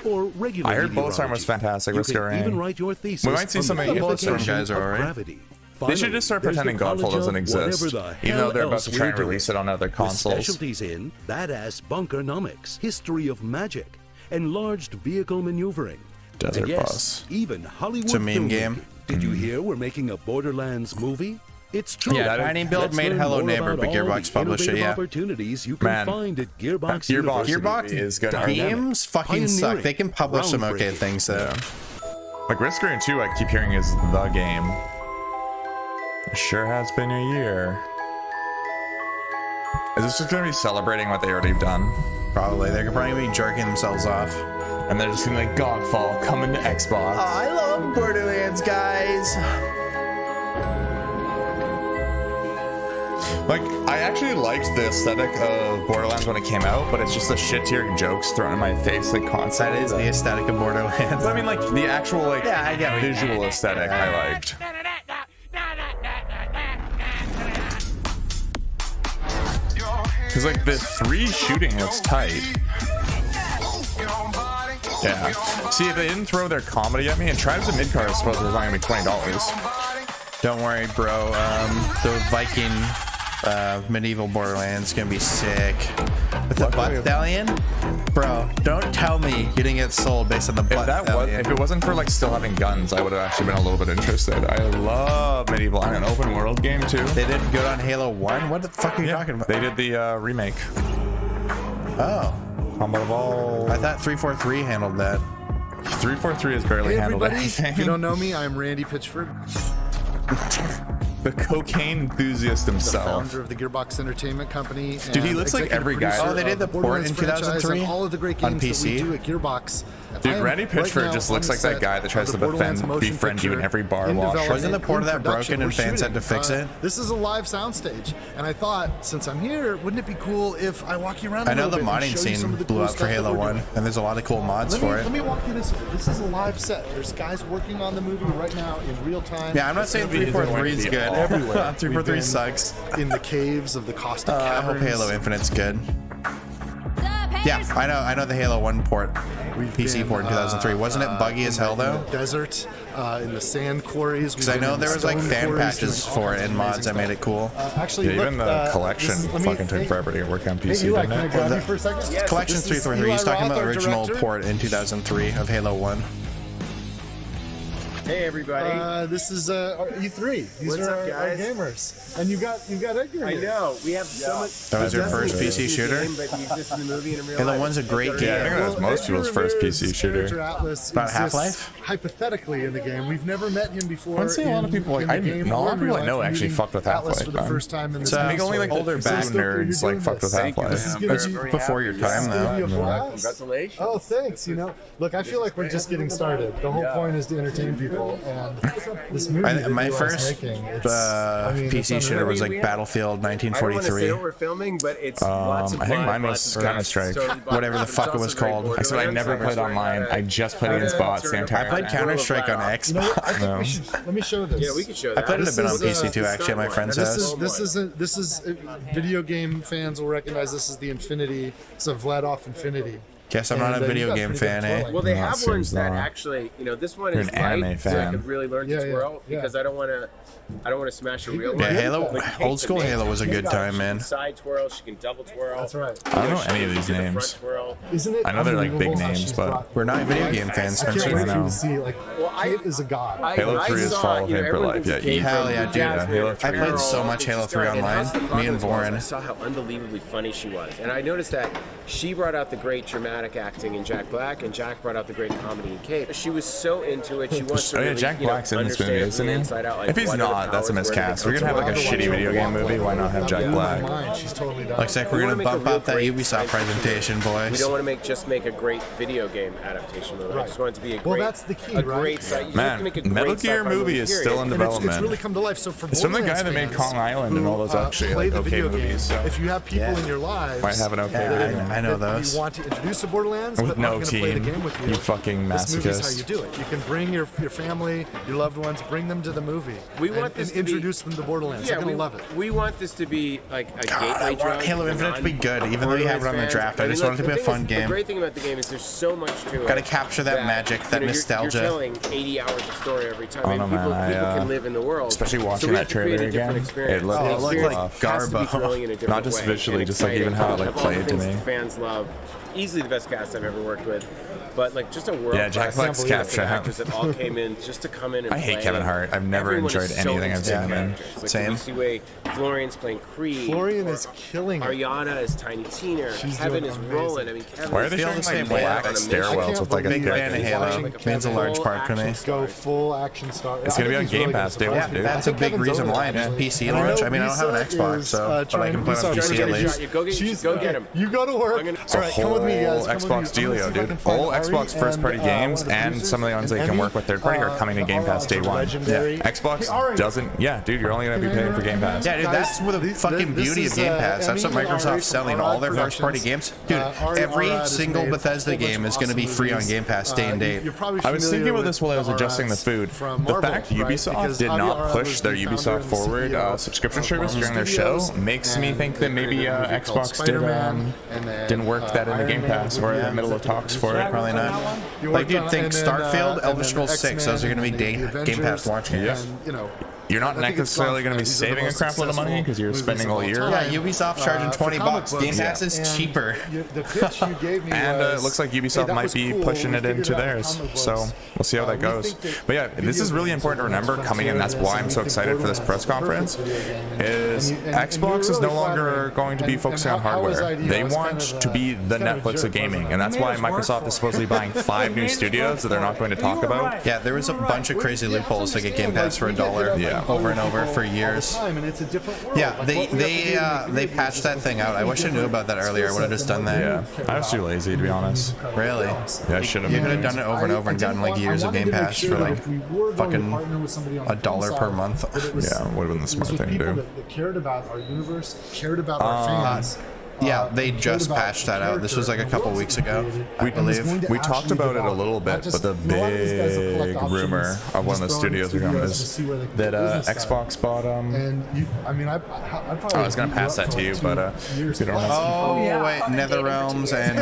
or regular. I heard Bulletstorm was fantastic. Let's go rain. Even write your thesis. We might see some of the Bulletstorm guys are alright. They should just start pretending Godfall doesn't exist, even though they're about to try and release it on other consoles. Specialties in badass bunkernomics, history of magic, enlarged vehicle maneuvering. Desert and yes, Boss. Even Hollywood. It's a meme game. Did you hear we're making a Borderlands movie? It's true. Yeah, Tiny Build made Hello Neighbor, but Gearbox published it. Yeah. Opportunities you can find at Gearbox. Gearbox is good. Games fucking suck. They can publish some okay things though. Like Risk Green 2, I keep hearing is the game. It sure has been a year. Is this just gonna be celebrating what they already have done? Probably. They're probably be jerking themselves off. And they're just gonna be like, Godfall coming to Xbox. Oh, I love Borderlands, guys. Like, I actually liked the aesthetic of Borderlands when it came out, but it's just the shit tier jokes thrown in my face like constantly. That is the aesthetic of Borderlands. But I mean, like, the actual, like, I get visual aesthetic I liked. Because, like, the 3 shooting looks tight. Yeah. See, if they didn't throw their comedy at me, and Tribes of Midgard, I suppose, was only going to be $20. Don't worry, bro. The Viking medieval Borderlands gonna be sick. With the butt stallion? Bro, don't tell me you didn't get sold based on the butt stallion. If it wasn't for like still having guns, I would have actually been a little bit interested. I love medieval and an open world game too. They did good on Halo 1? What the fuck are you talking about? They did the remake. Oh. Combat Evolved. I thought 343 handled that. 343 has barely handled anything. If you don't know me, I'm Randy Pitchford. The cocaine enthusiast himself. The founder of the Gearbox Entertainment Company. Dude, he looks like every guy. Oh, they did the port in 2003 all of the great on games PC. That we do at Gearbox. Dude, Randy Pitchford just looks like that guy that tries to befriend you in every bar wash. Wasn't the port of that broken and fans had to fix it? This is a live soundstage, and I thought, since I'm here, wouldn't it be cool if I walk you around? I know the modding scene blew up for Halo 1, and there's a lot of cool mods for it. Let me walk you this way. This is a live set. There's guys working on the movie right now in real time. Yeah, I'm not saying 343 is good. Everywhere. 343 sucks. In the caves of the caustic I caverns. hope Halo Infinite's good. Yeah, I know the Halo 1 port, PC port in 2003. Wasn't it buggy as hell though? In the desert, in the sand quarries. Because I know there was like fan patches for it and mods that made it cool. Actually, yeah, even the collection fucking took forever to get work on PC. Eli, can I grab you for a second? Yes. Collection 343. He's talking about the original port in 2003 of Halo 1. Hey everybody! This is E3. These are our gamers, and you got Edgar. I know we have so much. That was your first PC shooter. Halo 1's a great game. Yeah, I think that was most people's first PC shooter. About Half-Life. Hypothetically, in the game, we've never met him before. I'd say a lot of people like a lot of people I know actually fucked with Half-Life. For the first time in I think only like older back nerds like fucked with Half-Life. That's before your time though. Congratulations! Oh, thanks. You know, look, I feel like we're just getting started. The whole point is to entertain people. And this movie my first PC shooter was like Battlefield 1943. I we're filming, but it's I think mine was Counter-Strike. Whatever the fuck it was called. I said I never played online. I just played against bots the entire time. I played Counter-Strike on Xbox. Let me show this. Yeah, we could show that. I played it a bit on PC too, actually, at my friend's house. This is video game fans will recognize this is the Infinity. It's a Vladoff Infinity. Guess I'm not a video game fan, eh? Well, they have ones that actually, this one is an anime fan. so I could really learn to twirl because I don't want to smash a real one. Yeah, Halo, old school Halo was a good time, man. She can side twirl, she can double twirl. That's right. I don't know any of these names. Isn't it? I know they're like big names, but we're not video game fans, Spencer. I can't wait for you to see, like, Kate is a god. Halo 3 is Fall of Fame for life. Yeah, hell yeah, dude. Halo 3. I played so much Halo 3 online. Me and Voren. I saw how unbelievably funny she was, and I noticed that she brought out the great dramatic acting in Jack Black, and Jack brought out the great comedy in Kate. She was so into it. She wants to really, Jack Black's in this movie, isn't he? If he's not, that's a miscast. We're gonna have like a shitty video game movie. Why not have Jack Black? She's totally done. Looks like we're gonna bump out that Ubisoft presentation, boys. We don't want to just make a great video game adaptation movie. I just want it to be a great. Well, that's the key, right? Man, Metal Gear movie is still in development. It's really come to life. So for it's from the guy that made Kong Island and all those actually like okay movies. So if you have people in your lives, might have an okay. I know those. You want to introduce them to Borderlands, With but no aren't going to play the team. game with you. You fucking This movie's how masochist. you do it. You can bring your family, your loved ones, bring them to the movie. We want this and to introduce them to Borderlands. They're going to love it. We want this to be like a I gateway want drug. Halo Infinite to be good, even though you have it on the draft. I just want it to be a fun The game. great thing about the game is there's so much to it. Gotta capture that magic, that you know, nostalgia. You're telling 80 hours of story every time. Oh, I mean, no, people, man, people I, can live in the world. especially watching so we that have to create trailer a different again, experience. it looked The it looked experience like has to be Garbo. thrilling in a different Not just way visually, and just like even how it like exciting. Of all the played to things me. Fans love. Easily the best cast I've ever worked with. But like just a world Yeah, Jack Black's capture. actors that all came in just to come in and I hate play. Kevin Hart. I've never Everyone enjoyed is so anything I've into seen the him in. characters. Like Same. You see way Florian's playing Creed. Florian or is killing it. Ariana is Tiny Tina. She's Kevin doing is amazing. rolling. I mean, Kevin Why are is they feel showing the like same way. black I can't stairwells with like a believe Big fan of decade? Halo. Means a large part to me. Go full action star. It's gonna be on Game Pass day one, dude. That's a big reason why, man. PC launch. I mean, I don't have an Xbox, so but I can play it on PC at least. Go get him. You go to work. It's All a right, whole come with me, guys. Come with me. Xbox I'm gonna see dealio, if I dude. can find All Ari Xbox first-party and, games one of the and producers, some of the ones that you and can Emmy, work with third-party are coming to Game Pass day one. legendary. Xbox Ari. doesn't. Yeah, dude, you're only gonna be paying for Game Pass. Yeah, dude, that's what the fucking this beauty of is, Game Pass. That's what Emmy and Ari Microsoft's from selling. Arad All their first-party Productions. games. Dude, Ari every Arad has single made a Bethesda whole bunch game of is going to be awesome free on movies. Game Pass day and date. You're probably I was familiar thinking about with this while I was the adjusting the Arads food. from The Marvel, fact right? Ubisoft Because did Avi not Arad push was their the founder Ubisoft and Forward CEO subscription of service Marvel during their show Studios, makes me and think that they maybe created a movie called Xbox did Spider-Man, and then, didn't work that in the Iron Game Man Pass or in the middle of talks for it. Probably not. You Like, worked dude, on- think and then, Starfield, and Elder then Scrolls 6. X-Men, Those are going to be and day the Game Pass Avengers, launch games. and, you know, You're not I think it's necessarily going to be these are the saving a most crap load of money because you're successful spending all movies year. of Yeah, Ubisoft charging for 20 comic bucks. books. Game Pass is And cheaper. The pitch you gave me And was, it looks like hey, Ubisoft that might was be cool. pushing We it figured into out theirs. comic So books. we'll see how that We goes. think that But yeah, this is really important to remember coming in. That's why I'm so excited for this press conference. Is Xbox is no longer going to be focusing on hardware. They want to be the Netflix of gaming, and that's why Microsoft is supposedly buying 5 new studios that they're not going to talk about. Yeah, there was a bunch of crazy loopholes to get Game Pass for $1. Yeah. Over and over for years. And it's a different world. Yeah, Like, what we have to do to make they the patched that thing out. I wish I knew about that earlier. I would have just done that. Yeah, I was too lazy to be honest. Really? Yeah, I should have. You could have done it over and over and gotten like years of Game Pass for like fucking $1 per month. Yeah, would have been the smart thing to do. That cared about our universe, cared about our fans. Yeah, they just patched that out. This was like a couple weeks ago, I believe. We talked about it a little bit, but the big rumor of one of the studios we're going is that Xbox bought And you, I mean, I probably. I was gonna pass that to you, but you don't know. Oh, wait, NetherRealms and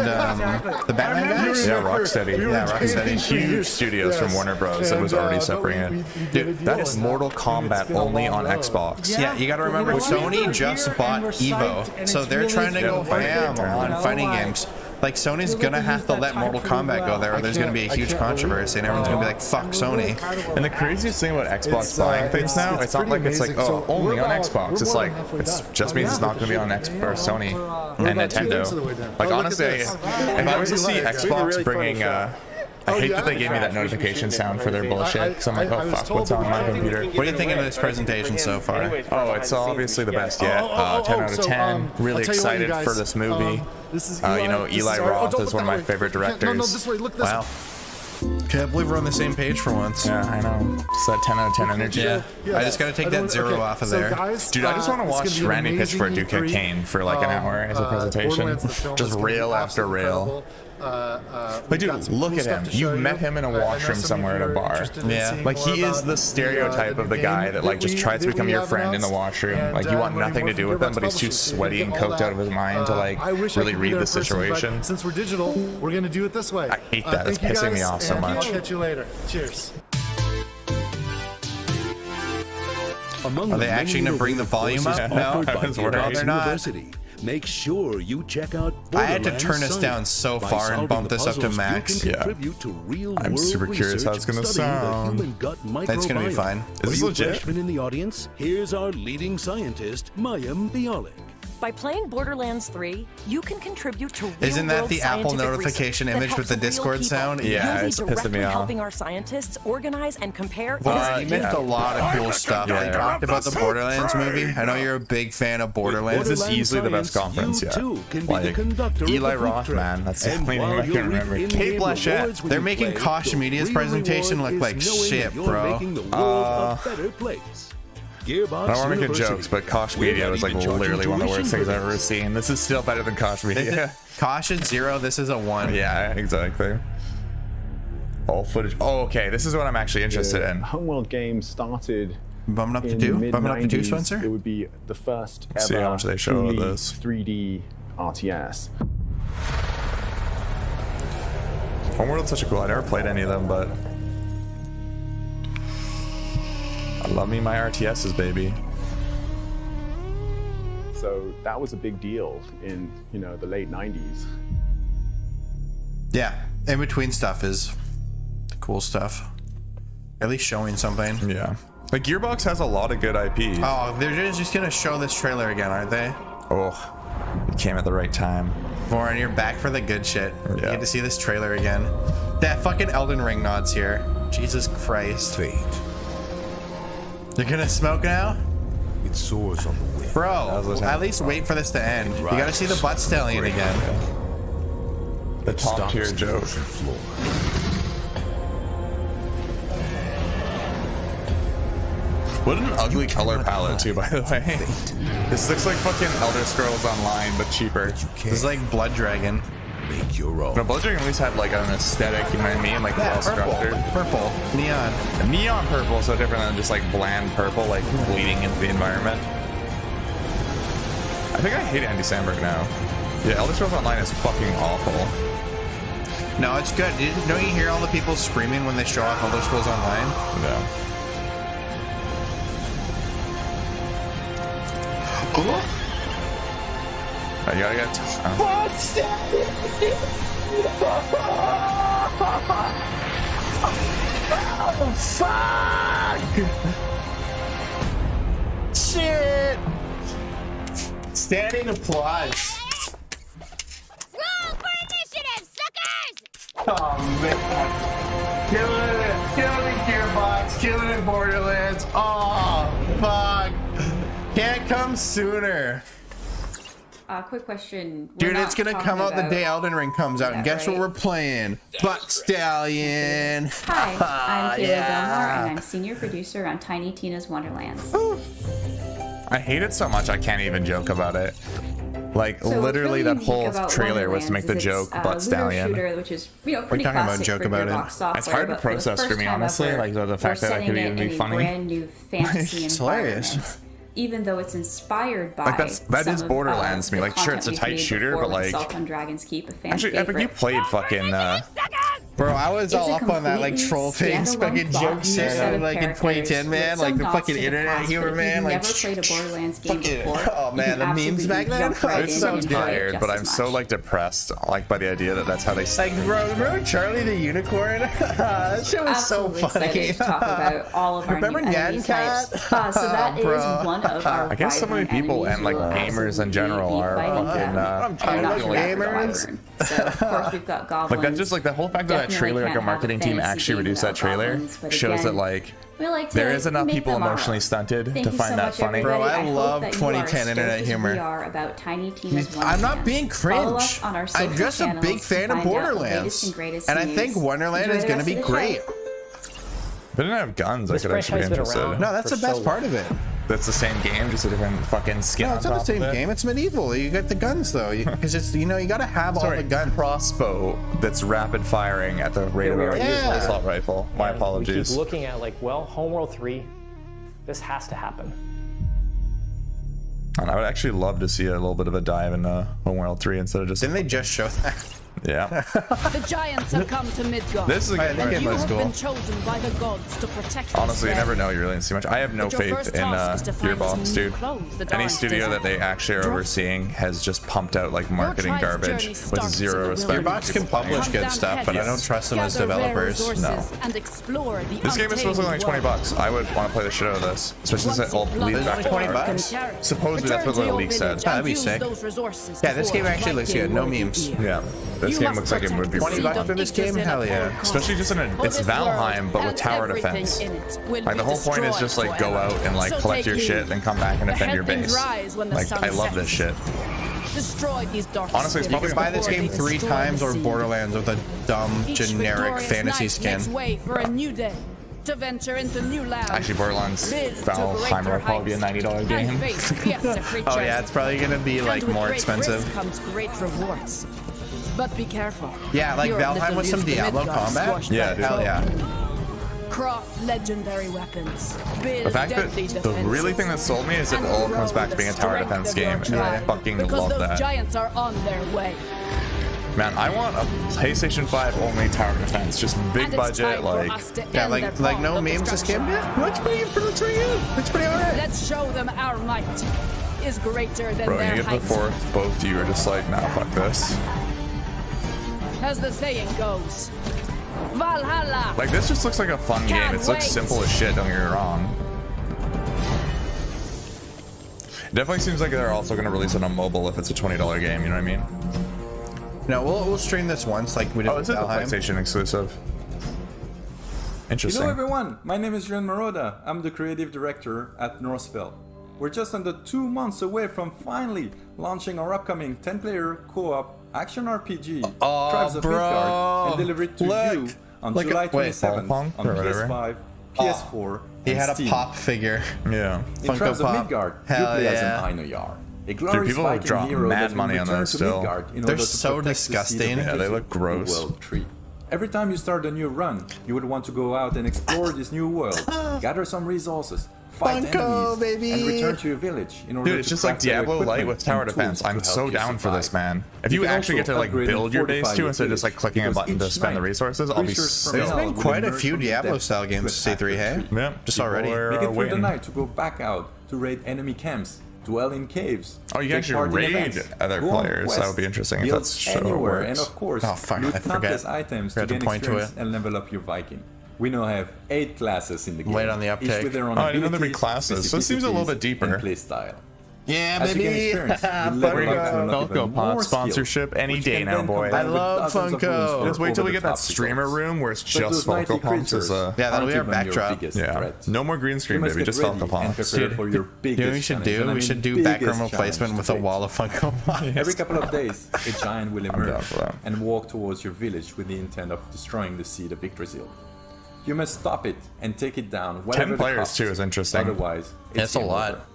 the Batman guys? Yeah, Rocksteady. Yeah, Rocksteady. Huge studios from Warner Bros. That was already separated. Dude, that is Mortal Kombat only on Xbox. Yeah, you gotta remember, Sony just bought Evo, so they're trying to go ham on fighting games. Like, Sony's gonna have to let Mortal Kombat go there, or there's gonna be a huge controversy, and everyone's gonna be like, fuck Sony. And the craziest thing about Xbox buying things now, it's not like it's like, oh, only on Xbox. It's like, it just means it's not going to be on Sony and Nintendo. Like, honestly, if I was to see Xbox bringing, I hate that they gave me that notification sound for their bullshit, because I'm like, oh fuck, what's on my computer? What do you think of this presentation so far? Oh, it's obviously the best yet. 10 out of 10. Really excited for this movie. You know, Eli Roth is one of my favorite directors. Wow. Can't believe we're on the same page for once. Yeah, I know. It's that 10 out of 10 energy. Yeah. I just gotta take that 0 off of there. Dude, I just want to watch Randy pitch for Duke Kane for like an hour as a presentation. Just rail after rail. Like, dude, look at him. You met him in a washroom somewhere at a bar. Yeah. Like, he is the stereotype of the guy that, like, just tries to become your friend in the washroom. Like, you want nothing to do with him, but he's too sweaty and coked out of his mind to, like, really read the situation. Since we're digital, we're going to do it this way. I hate that. It's pissing me off so much. I'll catch you later. Cheers. Are they actually gonna bring the volume up? No, they're not. Make sure you check out. I had to turn this down so far and bump this up to max. Yeah. I'm super curious how it's gonna sound. It's gonna be fine. Is this legit? Freshman in the audience, here's our leading scientist, Mayim Bialik. By playing Borderlands 3, you can contribute to real Isn't that world the Apple scientific notification research that image with helps the real Discord people. sound? Yeah, You'll it's be pissing directly me off. helping our scientists organize and compare. He missed a lot of cool stuff. They talked about the Borderlands movie. I know you're a big fan of Borderlands. This is easily the best conference yet. Like, Eli Roth, man. That's the only name I can remember. Kate Blanchett. They're making Koch Media's presentation look like shit, bro. Gearbox. I don't want to make University. jokes, but Kosh Media was like literally one of the worst things I've ever seen. This is still better than Kosh Media. Kosh at 0, this is a 1. Yeah, exactly. All footage. Oh, okay. This is what I'm actually interested in. Homeworld game started Bumping up to 2? Bumping up to 2, Spencer? It would be the first ever See how much they show of truly this. 3D RTS. Homeworld's such a cool. I never played any of them, but I love me my RTSs, baby. So that was a big deal in, you know, the late 90s. Yeah, in between stuff is the cool stuff. At least showing something. Yeah. Like Gearbox has a lot of good IP. Oh, they're just gonna show this trailer again, aren't they? Oh, it came at the right time. Warren, you're back for the good shit. You Yeah. get to see this trailer again. That fucking Elden Ring nods here. Jesus Christ. Fate. You're gonna smoke now? It soars on the wind. Bro, at least wait for this to end. You gotta see the butt stallion again. The top tier joke. What an ugly color palette too, by the way. This looks like fucking Elder Scrolls Online, but cheaper. This is like Blood Dragon. Make your own. No, Blood Dragon at least had like an aesthetic, you know what I mean? Like well structured. Purple. Neon. Neon purple, so different than just like bland purple, like bleeding into the environment. I think I hate Andy Samberg now. Yeah, Elder Scrolls Online is fucking awful. No, it's good. Don't you hear all the people screaming when they show off Elder Scrolls Online? No. Oh, you gotta get. Oh, fuck! Shit! Standing applause. Roll for initiative, suckers! Oh, man. Killing it, Gearbox, killing it, Borderlands. Oh, fuck. Can't come sooner. Quick question. Dude, it's gonna come out the day Elden Ring comes out, and guess what we're playing? Butt Stallion. Hi, I'm Kayla Belmore, and I'm senior producer on Tiny Tina's Wonderlands. I hate it so much I can't even joke about it. Like So literally what's that really whole unique trailer about was to make the Wonderlands joke is Butt it's a Stallion. looter shooter, which is, you know, pretty talking about classic joke for about it. Gearbox software, It's hard to but for the process first for me, time honestly, ever, like the fact we're that I could setting even it be in funny. a brand new fantasy It's hilarious. environment. Even though it's inspired by Like that some is of, Borderlands to me. the Like sure, it's a content tight we've made shooter, before but with like Assault on Dragon's Keep, a fan actually, Epic, you favorite. played fucking. Bro, I was It's all a up on that like completely troll face standalone fucking plot, joke new shit set of like in characters 2010, man. with Like some the nods fucking to the internet past, humor, but if man. you've Like never played a Borderlands game fucking- before, oh you man, can the memes absolutely back then. jump right It's in so and enjoy it tired, just but as I'm so much. like depressed, like by the idea that that's how they. Like, bro, remember Charlie the Unicorn? That shit was so Absolutely funny. excited to talk about all of our Remember new enemy Nyan Cat? types. So that is Bro. one of our I guess so many vibrant people enemies and like you will gamers in general are absolutely be fucking. fighting them. I'm tired And not of just the average gamers. wyvern. So of course we've got goblins. Like that's just like the whole fact that that Definitely trailer, like can't a have a marketing team fantasy actually game reduced that without trailer, goblins, but shows again, that like we like to there is enough make people them our emotionally own. stunted Thank to you find so that much, funny. everybody. Bro, I hope love that you 2010 are stoked internet as humor. We are about Tiny Tina's I'm not being Follow us cringe. on our I'm social just a big channels to fan of find out the latest Borderlands. and greatest And I news. think Wonderland Enjoy is the going to be rest of the great. show. If I didn't have guns, I This could actually be franchise been interested. around. No, that's the For best so part of it. That's the same game, just a different fucking skin. No, on it's not the top same of it. game. It's medieval. You got the guns though, because it's you got to have all Sorry, the guns. crossbow that's rapid firing at the rate of a Yeah. assault rifle. My And apologies. We keep looking at like, well, Homeworld 3, this has to happen. And I would actually love to see a little bit of a dive in Homeworld 3 instead of just. Didn't they just show that? Yeah. The giants have come to Midgard. This is a good that game You was have cool. been chosen by the gods to protect Honestly, you us. never know. You really didn't see much. I have no But your faith first in task is to find Gearbox, some new dude. clothes the Any Dark studio that they design. actually are overseeing has just pumped out like marketing tribe's garbage journey with starts in zero the respect. Gearbox can publish good stuff, but I don't trust them as developers. No. And explore the This game is supposed to be only $20. I would want to play the shit out of this, especially since it all leads back to $20. Supposedly that's what the leak said. That'd be sick. Yeah, this game actually looks good. No memes. Yeah, this game looks like it would be $20 for this game? Hell yeah. Especially just in it's Valheim, but with tower defense. Like the whole point is just like go out and like collect your shit and come back and defend your base. Like I love this shit. Destroy these dark Honestly, it's probably Buy this game 3 times or Borderlands with a dumb generic fantasy skin. Makes way for a new day. To venture into new lands. Actually, Borderlands Valheim will probably be a $90 game. Oh yeah, it's probably gonna be like more expensive. Comes great rewards. But be careful. Yeah, like Valheim with some Diablo combat. Yeah, dude. Hell yeah. Craft legendary weapons. The fact that the really thing that sold me is that it all comes back to being a tower defense game, and I fucking love those that. Giants are on their way. Man, I want a PlayStation 5 only tower defense, just big budget, like yeah, like no memes just came. Yeah, looks pretty alright. Let's show them our might is greater than bro, their you get height. the fourth, both of you are just like, nah, fuck this. As the saying goes, Valhalla. Like this just looks like a fun game. It looks simple as shit. Don't get me wrong. It definitely seems like they're also going to release it on mobile if it's a $20 game. You know what I mean? No, we'll stream this once, like we did. Oh, is it the PlayStation exclusive? Interesting. Hello everyone, my name is Juan Maroda. I'm the creative director at Northville. We're just under 2 months away from finally launching our upcoming 10-player co-op action RPG, Tribes of Midgard, and deliver it to you on July 27th on PS5, PS4, he and had Steam. A pop figure. Yeah. In Tribes of Midgard, you play as an Einonyar. Dude, people have dropped mad money on those still. They're so disgusting. Yeah, they look gross. Every time you start a new run, you would want to go out and explore this new world, gather some resources, fight enemies, baby. and return to your village in order Dude, it's just like Diablo Light with tower defense. I'm so down for this, man. If you actually get to like build your base too instead of just like clicking a button to spend the resources, I'll be so. There's been quite a few Diablo style games C3, hey? Yeah, just already. Make it through the night to go back out to raid enemy camps, dwell in caves. Oh, you can actually raid other players. That would be interesting if that's so anywhere, works. and of course, oh fuck, loot I countless items to gain experience and level up your Viking. We now have 8 classes in the game. Late on the uptake. Each with their own I didn't know there'd be classes, so it seems a little bit deeper. Play style. Yeah, as baby. Funko Pop sponsorship any day now, boy. I love Funko. Just wait till we get that streamer room where it's just Funko Pops. Yeah, that'll be our backdrop. Yeah, no more green screen, baby. Just Funko Pops. Dude, you know what we should do? We should do background replacement with a wall of Funko Pops. Every couple of days, a giant will emerge and walk towards your village with the intent of destroying the seed of Yggdrasil. You must stop it and take it down. 10 players too is interesting. Otherwise, it's a lot.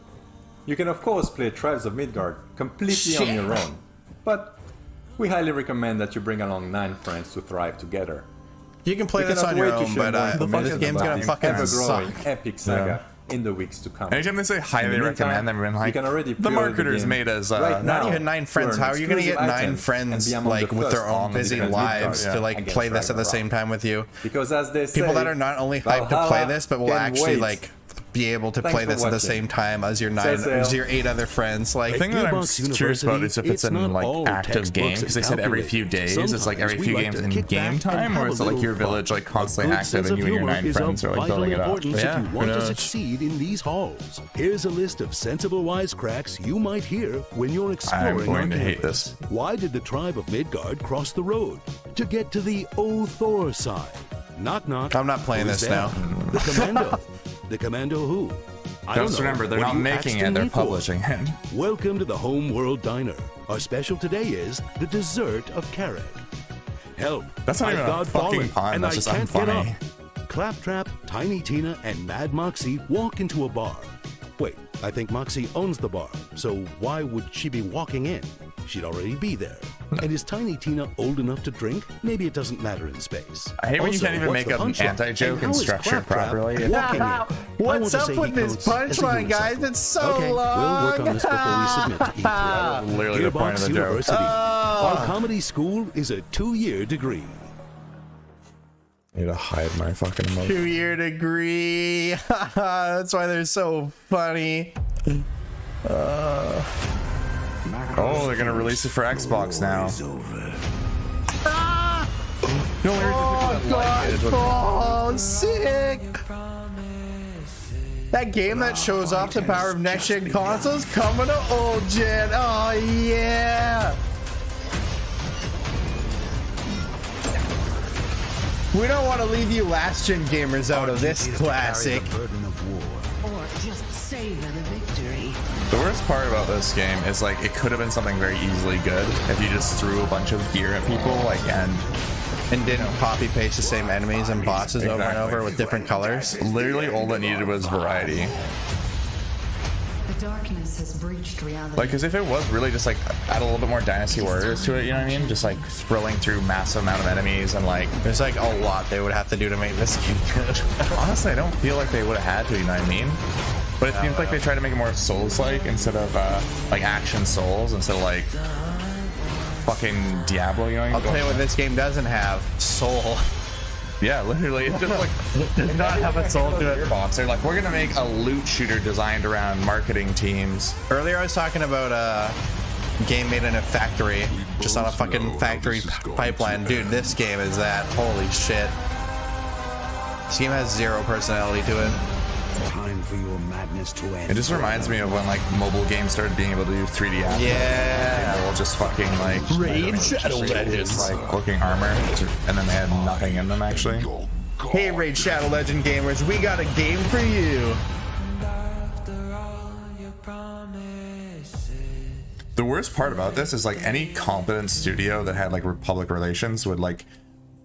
You can of course play Tribes of Midgard completely on your own, but we highly recommend that you bring along 9 friends to thrive together. You can play this on your own, but this game's gonna fucking suck. Epic saga in the weeks to come. Anytime they say highly recommend, them in like the marketers made as not even 9 friends. How are you gonna get 9 friends like with their own busy lives to like play this at the same time with you? Because as they say, people that are not only hyped to play this, but will actually like be able to play this at the same time as your 8 other friends. Like the thing that I'm curious about is if it's in like active game, because they said every few days. It's like every few games in game time, or is it like your village like constantly active and you and your 9 friends are like building it up? Yeah, if you want to succeed in these halls. Here's a list of sensible wisecracks you might hear when you're exploring. I'm going to hate this. Why did the tribe of Midgard cross the road? To get to the Thor side. Knock knock. I'm not playing this now. The commando. The commando who? Just remember, they're not making it, they're publishing it. Welcome to the Home World Diner. Our special today is the dessert of Carrot. Help! That's not even a fucking pun, and that's I just can't get unfunny. up. Claptrap, Tiny Tina, and Mad Moxie walk into a bar. Wait, I think Moxie owns the bar, so why would she be walking in? She'd already be there. And is Tiny Tina old enough to drink? Maybe it doesn't matter in space. I hate when you can't even make an anti-joke and structure it properly. What's up with this punchline, guys? It's so long. We'll work on this before we submit to E3. Literally the point of the joke. University. Our comedy school is a 2-year degree. I need to hide my fucking emotion. 2-year degree. That's why they're so funny. Oh, they're gonna release it for Xbox now. Oh, sick! That game that shows off the power of next-gen consoles coming to old gen. Oh yeah! We don't want to leave you last-gen gamers out of this classic. Or just savor the victory. The worst part about this game is like it could have been something very easily good if you just threw a bunch of gear at people, like, and And didn't copy paste the same enemies and bosses over and over with different colors. Literally all it needed was variety. The darkness has breached reality. Like, because if it was really just like add a little bit more Dynasty Warriors to it, you know what I mean? Just like thrilling through massive amount of enemies and like there's like a lot they would have to do to make this game good. Honestly, I don't feel like they would have had to, you know what I mean? But it seems like they try to make it more Souls-like instead of like action Souls instead of like fucking Diablo, you know what I mean? I'll tell you what this game doesn't have: soul. Yeah, literally, it just like does not have a soul to it. Gearbox, they're like, we're gonna make a loot shooter designed around marketing teams. Earlier, I was talking about a game made in a factory, just on a fucking factory pipeline. Dude, this game is that. Holy shit! This game has zero personality to it. Time for your madness to end. It just reminds me of when like mobile games started being able to do 3D assets. Yeah. They all just fucking like Raid Shadow Legends, like looking armor, and then they had nothing in them actually. Hey, Raid Shadow Legend gamers, we got a game for you. The worst part about this is like any competent studio that had like public relations would like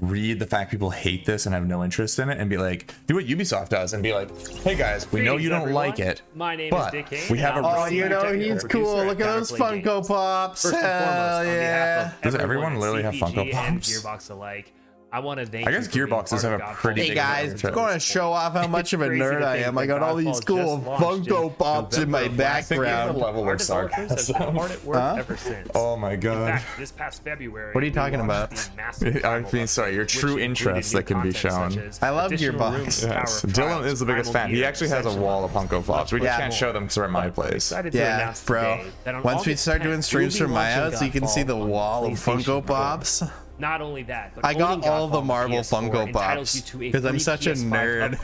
read the fact people hate this and have no interest in it and be like, do what Ubisoft does and be like, hey guys, we know you don't like it, but we have a oh, you know, he's cool. Look at those Funko Pops. Hell yeah. Does everyone literally have Funko Pops? Gearbox alike. I want to thank. I guess Gearboxes have a pretty. Hey guys, I'm going to show off how much of a nerd I am. I got all these cool Funko Pops in my background. Level of sarcasm. Ever since. Oh my god. In fact, this past February. What are you talking about? I mean, sorry, your true interests that can be shown. I love Gearbox. Yes. Dylan is the biggest fan. He actually has a wall of Funko Pops. We just can't show them because we're at my place. Yeah, bro. Once we start doing streams from my house, you can see the wall of Funko Pops. Not only that, but I got all the Marvel Funko Pops because I'm such a nerd.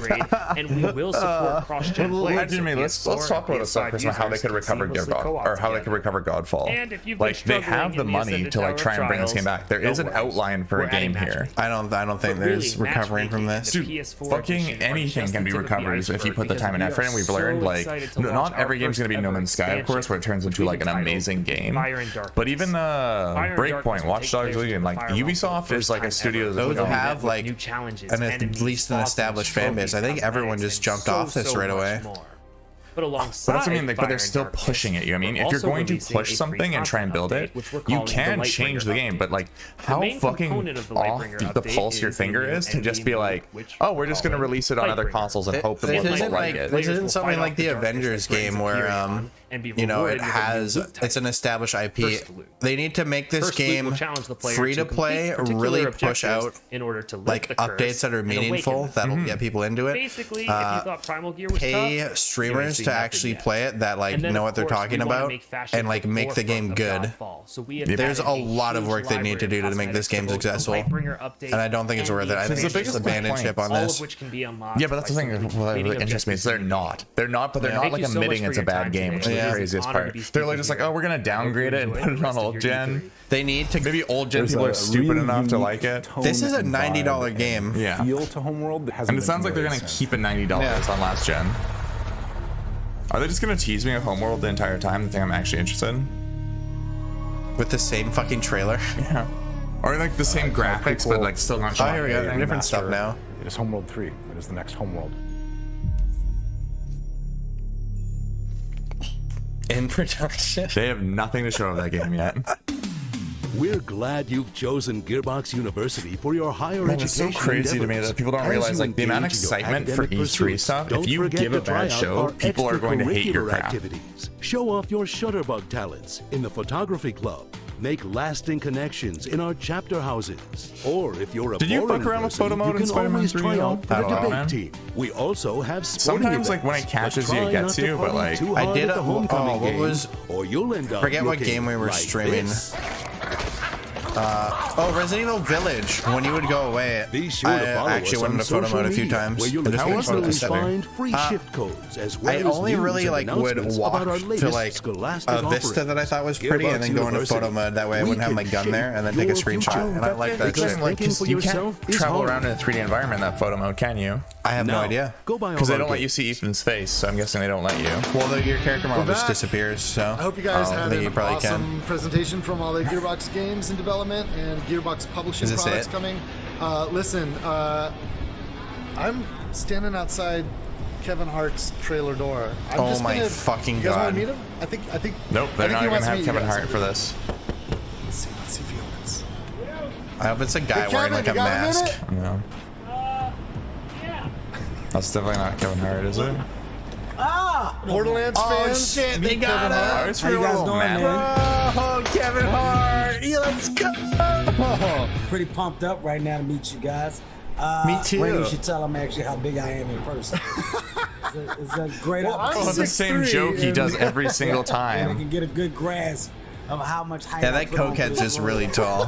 And we will support cross-gen players. Let's talk about this stuff, how they could recover Gearbox or how they could recover Godfall. Like they have the money to like try and bring this game back. There is an outline for a game here. I don't think there's recovering from this. Dude, fucking anything can be recovered if you put the time and effort in. We've learned like not every game's gonna be No Man's Sky, of course, where it turns into like an amazing game. But even Breakpoint, Watch Dogs Legion, like Ubisoft is like a studio that those have like new challenges and at least an established fan base. I think everyone just jumped off this right away. But alongside, but that's what I mean. Like, but they're still pushing it. You know what I mean? If you're going to push something and try and build it, you can change the game. But like, how fucking off the pulse your finger is to just be like, oh, we're just going to release it on other consoles and hope that people like it. This isn't something like the Avengers game where you know it's an established IP. They need to make this game free to play, really push out like updates that are meaningful that'll get people into it. Basically, if you thought Primal Gear was pay streamers to actually play it that like know what they're talking about and like make the game good. There's a lot of work they need to do to make this game successful, and I don't think it's worth it. I think it's just a bandit chip on this. Yeah, but that's the thing that interests me is they're not, but they're not like admitting it's a bad game, which is the craziest part. They're like just like, oh, we're gonna downgrade it and put it on old gen. They need to, maybe old gen people are stupid enough to like it. This is a $90 game. Yeah, feel to Homeworld, and it sounds like they're gonna keep it $90 on last gen. Are they just gonna tease me with Homeworld the entire time? The thing I'm actually interested in? With the same fucking trailer? Yeah. Or like the same graphics, but like still not showing. Oh, here we go. Different stuff now. It is Homeworld 3. It is the next Homeworld. In production. They have nothing to show of that game yet. We're glad you've chosen Gearbox University for your higher education. It's so crazy to me that people don't realize like the amount of excitement for E3 stuff. If you give a bad show, people are going to hate your crap. Activities. Show off your Shutterbug talents in the photography club. Make lasting connections in our chapter houses. Or if you're a Did you fuck around with photo mode in Spider-Man 3 try out for the debate man. team. We also have sporting sometimes events, like when it catches you, it gets you, but like I did a homecoming what was or you'll end up forget what game we were like streaming. This. Oh, Resident Evil Village. When you would go away, I actually went into photo mode a few times. Where you'll find free shift codes as well I only really like would walk to like a vista that I thought was pretty, and then go into photo mode. That way I wouldn't have my gun there, and then take a screenshot. And I like that shit. You can't travel around in a 3D environment in that photo mode, can you? I have no idea. Go buy all Because they our don't let games. you see Ethan's face, so I'm guessing they don't let you. Well, your character model just back. disappears, so I hope you guys had you an probably awesome presentation from all the Gearbox games in development and Gearbox publishing Is this products it? coming. Listen, I'm standing outside Kevin Hart's trailer door. I'm Oh just my gonna, fucking you guys God. want to meet him? I think. Nope, they're not even gonna have Kevin Hart for this. Let's see if he opens. I hope it's a guy Hey, wearing Kevin, like a you got a mask. minute? No. That's definitely not Kevin Hart, is it? Borderlands Oh fans. shit, they got Oh, him! it's How you real guys little doing, man. man? Oh, Kevin Hart! Yeah, let's go! Pretty pumped up right now to meet you guys. Me too. Randy, you should tell them actually how big I am in person. It's a great opportunity. Oh, the same joke he does every single And I time. can get a good grasp of how much height Yeah, I that put on cokehead's this just road. really tall.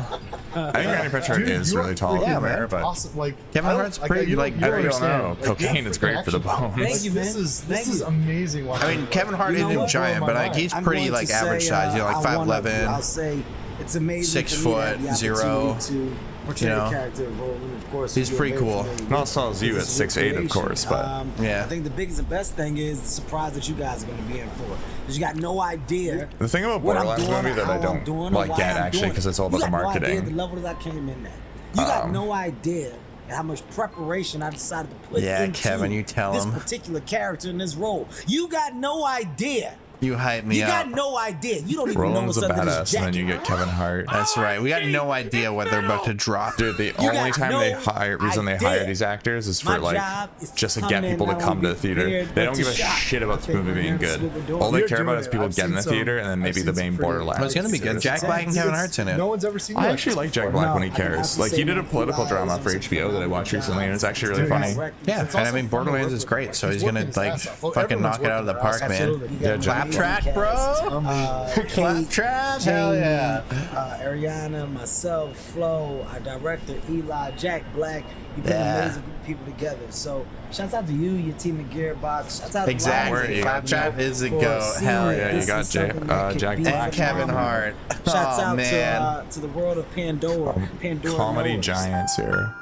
I think Randy Pitchford is really tall. Yeah, man. But Awesome. Like Kevin I don't- Hart's pretty, you like, you I don't understand. know. Like, Cocaine is great for the bones. Thank you, man. This is Thank you. amazing. I mean, Kevin Hart You know isn't what? giant, but like he's I'm pretty going like to average say, size. You know, like I wanna- 5'11". I'll say it's amazing 6 for me to have foot, the zero, opportunity to portray you know. the character of Roland, of course. He's you're pretty very cool. familiar Not with. as tall as you at This is your 6'8", of creation. course, but yeah. I think the biggest and best thing is the surprise that you guys are going to be in for. Because you got no idea. the thing about what I'm Borderlands doing, movie that how I I'm don't doing, or like why get I'm actually doing because it. it's all about You the got no idea marketing. the level that I came in at. You got no idea how much preparation I decided to put Yeah, into Kevin, you tell this him. particular character in this role. You got no idea. You hype me You up. got no idea. You don't even know Roland's what's a under this badass, and then jacket. you get Kevin Hart. That's right. We got no idea what they're about to drop. Dude, the You only got time no they reason they hire idea. these actors is My for like job is just to come get in, people to not come only to the be theater. prepared, They but don't to give a shop. shit about I this think movie we're being doing good. what we're doing. All they You're care about doing is it. people I've getting in the seen some- theater and then I've maybe seen the some main pretty- Borderlands. Well, it's gonna be good. Jack Black and Kevin Hart's in it. No one's ever seen. I that actually like Jack before. Black when he No, I have cares. to Like say he did a that political Eli drama is for a HBO that I watched recently, and it's actually really Dude, funny. Yeah, It's and I also mean fun to Borderlands work is with. great, so he's working gonna his like ass off. Well, fucking everyone's knock it out of the working their park, ass man. off. Yeah, Jack. Claptrap, bro. Claptrap, hell yeah. Ariana, myself, Flo, our director Eli, Jack Black. You put an Yeah. amazing group of people together. So shouts out to you, your team at Gearbox. Shouts out Exactly. to Ryan, Claptrap you know, is a for go. seeing Hell that yeah. You this got is something that could Jack be Black. And Kevin phenomenal. Hart. Shouts Oh out man. to the world of Pandora. Pandora Comedy knows. giants here.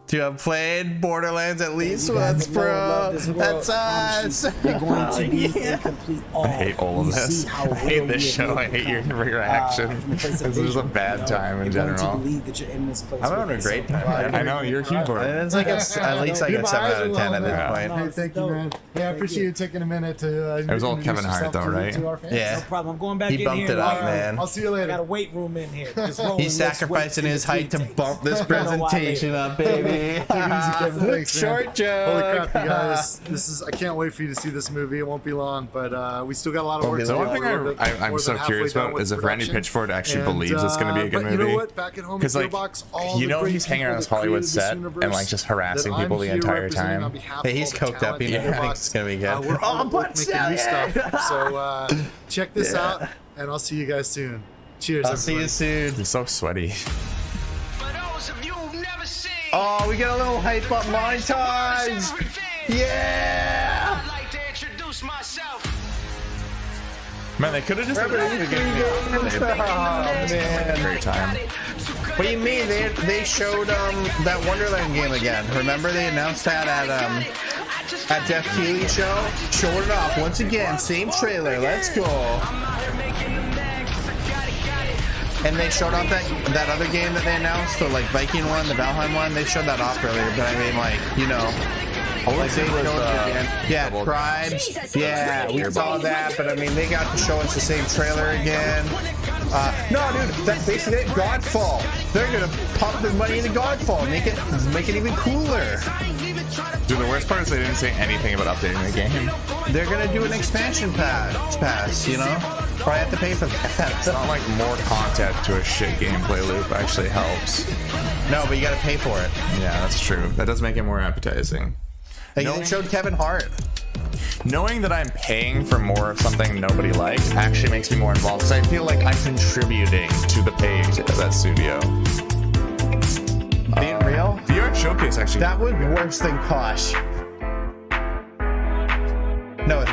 To have played Borderlands at least You guys once, know and love bro. this world. That's I promise us. you, You're going to be in complete awe. I hate all of You this. see how I hate real this we show. have I made hate it your come. reaction. From a place of This is a vision, bad you know? time in You're going general. to believe that you're in this place. I'm with having a me, great so- time. I know you're a keyboard. It's like at least like a 7 out of 10 at this Yeah. point. Hey, thank you, man. Yeah, I appreciate you taking a minute to. It was all introduce Kevin Hart, yourself though, to- right? to our fans. Yeah. No problem. I'm going back He in bumped here. it up, man. I'll see you I later. got a weight room in here. Just rolling, He's let's sacrificing wait his till the height to takes. bump this I don't know why presentation up, baby. Take it easy, Kevin. Thanks, man. Short joke. Holy crap, you guys! I can't wait for you to see this movie. It won't be long, but we still got a lot of work to do. The one thing We're I'm more so than halfway curious done about with is if Randy production. Pitchford actually And, believes it's going to be a good but movie. You know what? Back at home at Because like, Gearbox, all you the know, great he's hanging people around his that Hollywood created this set universe and like just harassing that people I'm the here entire representing time. on behalf Hey, of he's all the coked up. talent He at thinks Gearbox. it's gonna be good. We're hard at work making new yeah. stuff. So check this out, and I'll see you guys soon. Cheers, I'll see you soon. He's so sweaty. Oh, we get a little hype up montage. Yeah. Man, they could have just Oh, man. great time. What do you mean? They showed that Wonderland game again. Remember they announced that at Jeff Keighley's show? Showed it off once again. Same trailer. Let's go. And they showed off that other game that they announced, the like Viking one, the Valheim one. They showed that off earlier, but I mean, like, you know, like they showed it again. Yeah, Tribes. Yeah, we saw that, but I mean, they got to show us the same trailer again. No, dude, that's basically it. Godfall. They're gonna pump their money into Godfall, make it even cooler. Dude, the worst part is they didn't say anything about updating the game. They're gonna do an expansion pass, you know? Probably have to pay for that. It's not like more content to a shit gameplay loop actually helps. No, but you gotta pay for it. Yeah, that's true. That does make it more appetizing. Like, they showed Kevin Hart. Knowing that I'm paying for more of something nobody likes actually makes me more involved, because I feel like I'm contributing to the page of that studio. Being real? VR Showcase actually. That was worse than Kosh. No, it's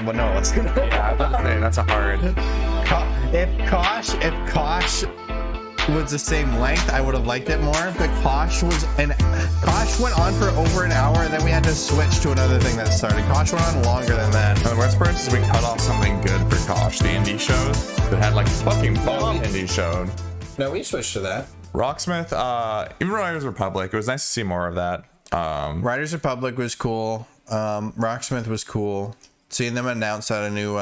Yeah, that's a hard. If Kosh was the same length, I would have liked it more. But Kosh went on for over an hour, and then we had to switch to another thing that started. Kosh went on longer than that. And the worst part is we cut off something good for Kosh, the indie shows that had like fucking fun indie showed. No, we switched to that. Rocksmith, even Riders Republic, it was nice to see more of that. Riders Republic was cool. Rocksmith was cool. Seeing them announce that a new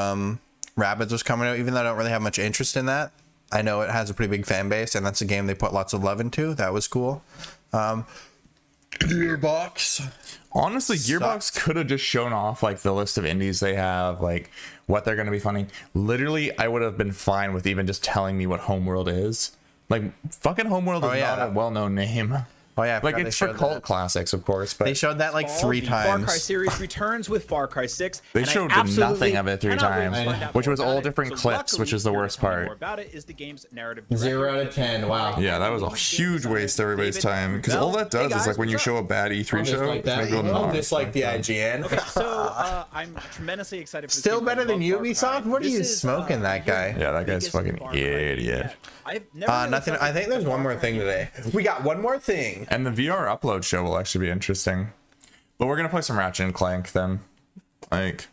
Rabbids was coming out, even though I don't really have much interest in that. I know it has a pretty big fan base, and that's a game they put lots of love into. That was cool. Gearbox. Honestly, Gearbox could have just shown off like the list of indies they have, like what they're going to be funny. Literally, I would have been fine with even just telling me what Homeworld is. Like, fucking Homeworld is not a well-known name. Oh yeah, like it's for cult classics, of course. But they showed that like 3 times. Far Cry series returns with Far Cry 6. They showed nothing of it 3 times, which was all different clips, which is the worst part. About it is the game's narrative. 0 out of 10. Wow. Yeah, that was a huge waste of everybody's time, because all that does is like when you show a bad E3 show, like that. Just like the IGN. Okay, so I'm tremendously excited for Still better than Ubisoft? What are you smoking, that guy? Yeah, that guy's fucking idiot. Nothing. I think there's one more thing today. We got one more thing. And the VR upload show will actually be interesting. But we're gonna play some Ratchet and Clank then. Like,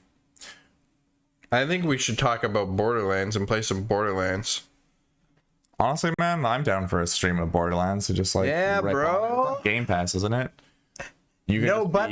I think we should talk about Borderlands and play some Borderlands. Honestly, man, I'm down for a stream of Borderlands. So just like, yeah, bro. Game Pass, isn't it? You can no, but